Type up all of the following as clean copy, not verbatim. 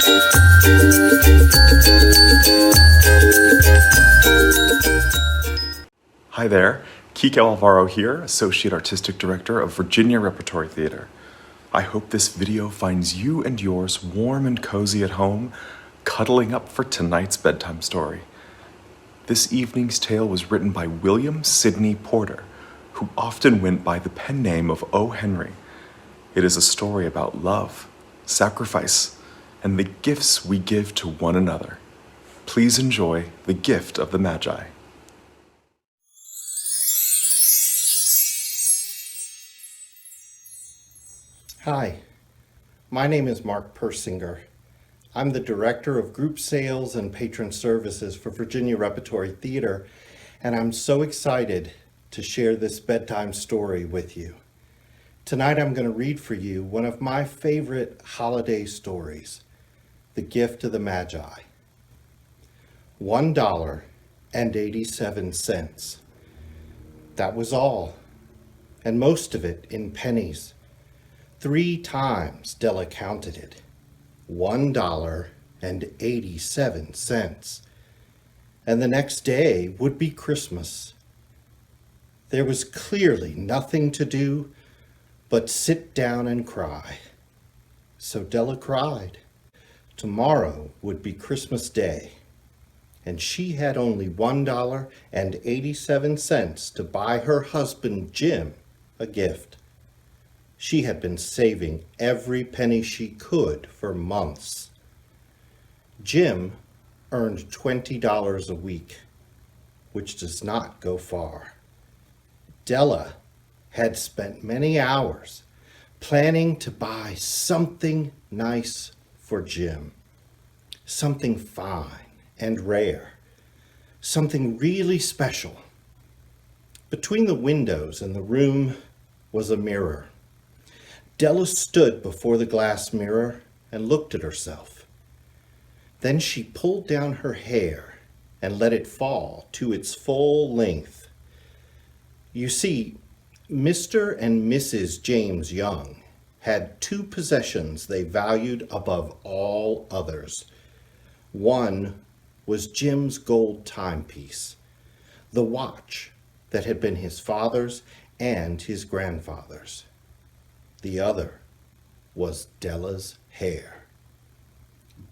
Hi there, Kikau Alvaro here, Associate Artistic Director of Virginia Repertory Theater. I hope this video finds you and yours warm and cozy at home, cuddling up for tonight's bedtime story. This evening's tale was written by William Sidney Porter, who often went by the pen name of O. Henry. It is a story about love, sacrifice, and the gifts we give to one another. Please enjoy The Gift of the Magi. Hi, my name is Mark Persinger. I'm the Director of Group Sales and Patron Services for Virginia Repertory Theater, and I'm so excited to share this bedtime story with you. Tonight I'm going to read for you one of my favorite holiday stories, The Gift of the Magi. $1.87. That was all, and most of it in pennies. 3 times Della counted it. $1.87. And the next day would be Christmas. There was clearly nothing to do but sit down and cry. So Della cried. Tomorrow would be Christmas Day, and she had only $1.87 to buy her husband Jim a gift. She had been saving every penny she could for months. Jim earned $20 a week, which does not go far. Della had spent many hours planning to buy something nice for Jim, something fine and rare, something really special. Between the windows in the room was a mirror. Della stood before the glass mirror and looked at herself. Then she pulled down her hair and let it fall to its full length. You see, Mr. and Mrs. James Young had 2 possessions they valued above all others. One was Jim's gold timepiece, the watch that had been his father's and his grandfather's. The other was Della's hair.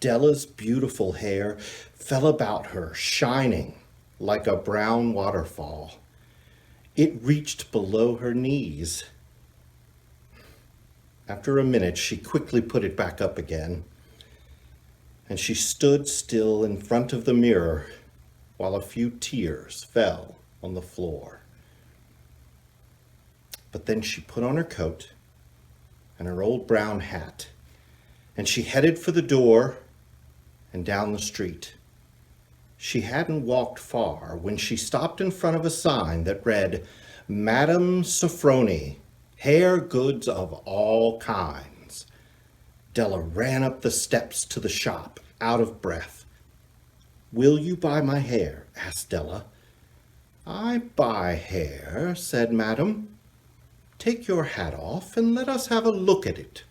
Della's beautiful hair fell about her, shining like a brown waterfall. It reached below her knees. After a minute, she quickly put it back up again, and she stood still in front of the mirror while a few tears fell on the floor. But then she put on her coat and her old brown hat, and she headed for the door and down the street. She hadn't walked far when she stopped in front of a sign that read, Madame Sofroni, hair goods of all kinds. Della ran up the steps to the shop, out of breath. Will you buy my hair? Asked Della. I buy hair, said Madame. Take your hat off and let us have a look at it.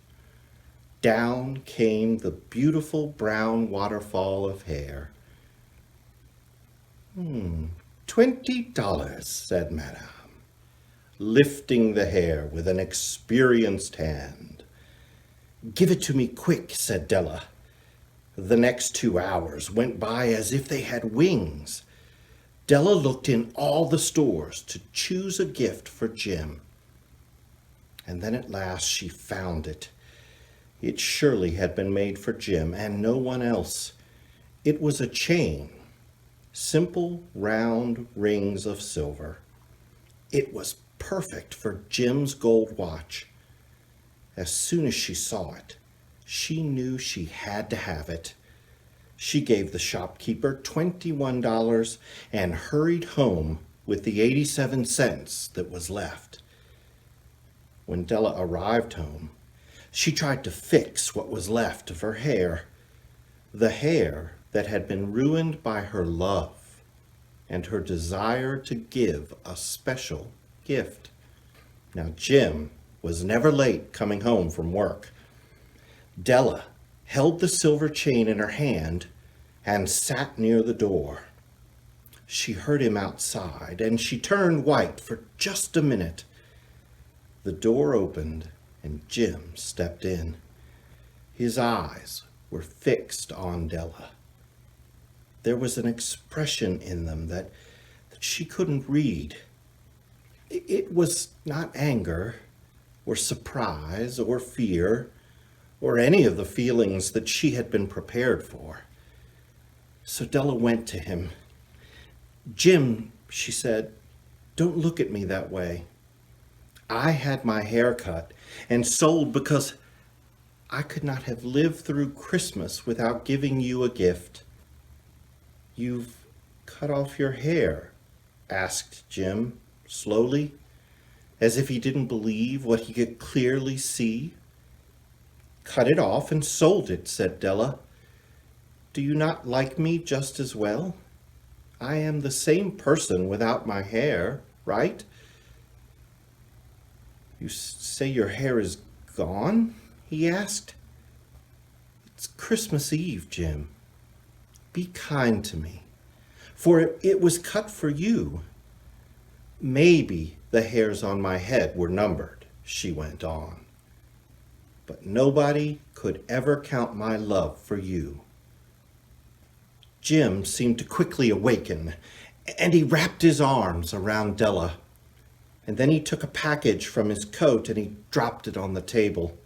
Down came the beautiful brown waterfall of hair. $20, said Madame, lifting the hair with an experienced hand. Give it to me quick, said Della. The next 2 hours went by as if they had wings. Della looked in all the stores to choose a gift for Jim. And then at last she found it. It surely had been made for Jim and no one else. It was a chain, simple round rings of silver. It was perfect for Jim's gold watch. As soon as she saw it, she knew she had to have it. She gave the shopkeeper $21 and hurried home with the 87 cents that was left. When Della arrived home, she tried to fix what was left of her hair, the hair that had been ruined by her love and her desire to give a special gift. Now, Jim was never late coming home from work. Della held the silver chain in her hand, and sat near the door. She heard him outside, and she turned white for just a minute. The door opened, and Jim stepped in. His eyes were fixed on Della. There was an expression in them that she couldn't read. It was not anger, or surprise, or fear, or any of the feelings that she had been prepared for. So Della went to him. "Jim," she said, "don't look at me that way. I had my hair cut and sold because I could not have lived through Christmas without giving you a gift." "You've cut off your hair?" asked Jim, slowly, as if he didn't believe what he could clearly see. "Cut it off and sold it," said Della. "Do you not like me just as well? I am the same person without my hair, right?" "You say your hair is gone?" he asked. "It's Christmas Eve, Jim. Be kind to me, for it was cut for you." "Maybe the hairs on my head were numbered," she went on, "but nobody could ever count my love for you." Jim seemed to quickly awaken, and he wrapped his arms around Della. And then he took a package from his coat and he dropped it on the table.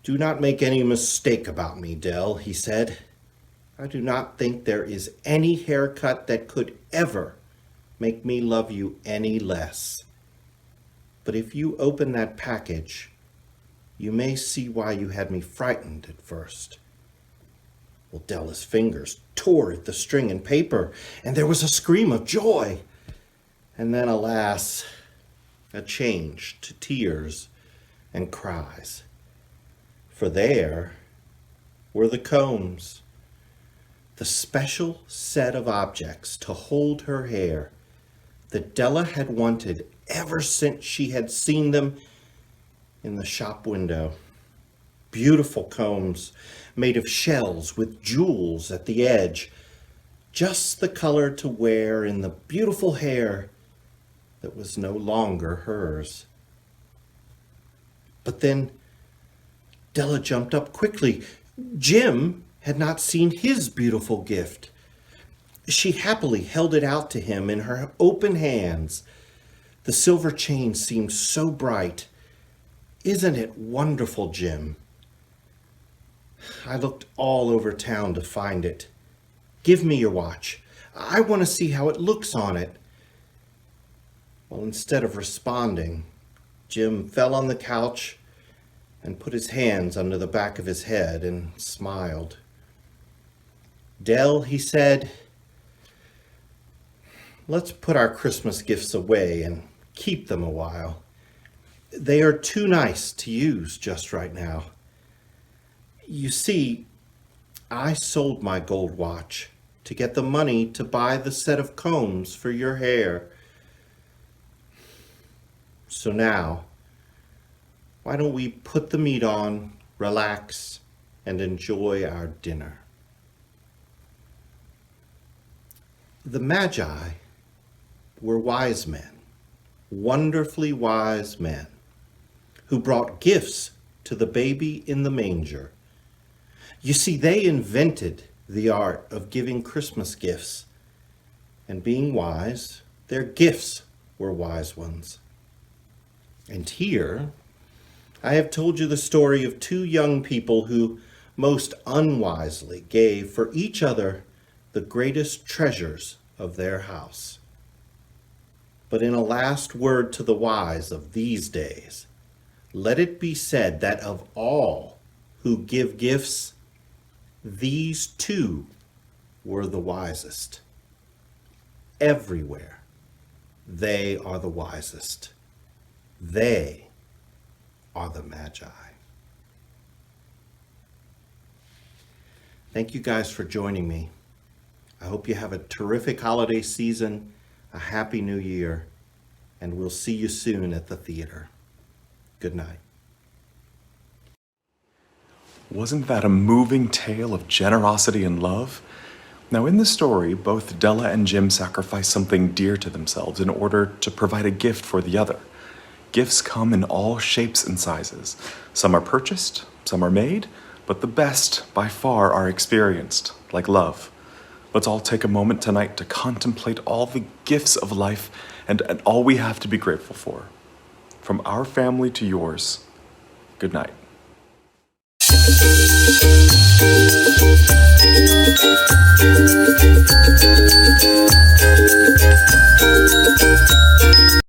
"Do not make any mistake about me, Dell," he said. "I do not think there is any haircut that could ever make me love you any less. But if you open that package, you may see why you had me frightened at first." Well, Della's fingers tore at the string and paper, and there was a scream of joy. And then, alas, a change to tears and cries. For there were the combs, the special set of objects to hold her hair that Della had wanted ever since she had seen them in the shop window. Beautiful combs made of shells with jewels at the edge, just the color to wear in the beautiful hair that was no longer hers. But then Della jumped up quickly. Jim had not seen his beautiful gift. She happily held it out to him in her open hands. The silver chain seemed so bright. "Isn't it wonderful, Jim? I looked all over town to find it. Give me your watch. I want to see how it looks on it." Well, instead of responding, Jim fell on the couch and put his hands under the back of his head and smiled. "Dell," he said, "let's put our Christmas gifts away and keep them a while. They are too nice to use just right now. You see, I sold my gold watch to get the money to buy the set of combs for your hair. So now, why don't we put the meat on, relax, and enjoy our dinner?" The Magi were wise men, wonderfully wise men, who brought gifts to the baby in the manger. You see, they invented the art of giving Christmas gifts, and being wise, their gifts were wise ones. And here, I have told you the story of two young people who most unwisely gave for each other the greatest treasures of their house. But in a last word to the wise of these days, let it be said that of all who give gifts, these two were the wisest. Everywhere, they are the wisest. They are the Magi. Thank you guys for joining me. I hope you have a terrific holiday season, a happy new year, and we'll see you soon at the theater. Good night. Wasn't that a moving tale of generosity and love? Now, in the story, both Della and Jim sacrifice something dear to themselves in order to provide a gift for the other. Gifts come in all shapes and sizes. Some are purchased, some are made, but the best, by far, are experienced, like love. Let's all take a moment tonight to contemplate all the gifts of life and all we have to be grateful for. From our family to yours, good night.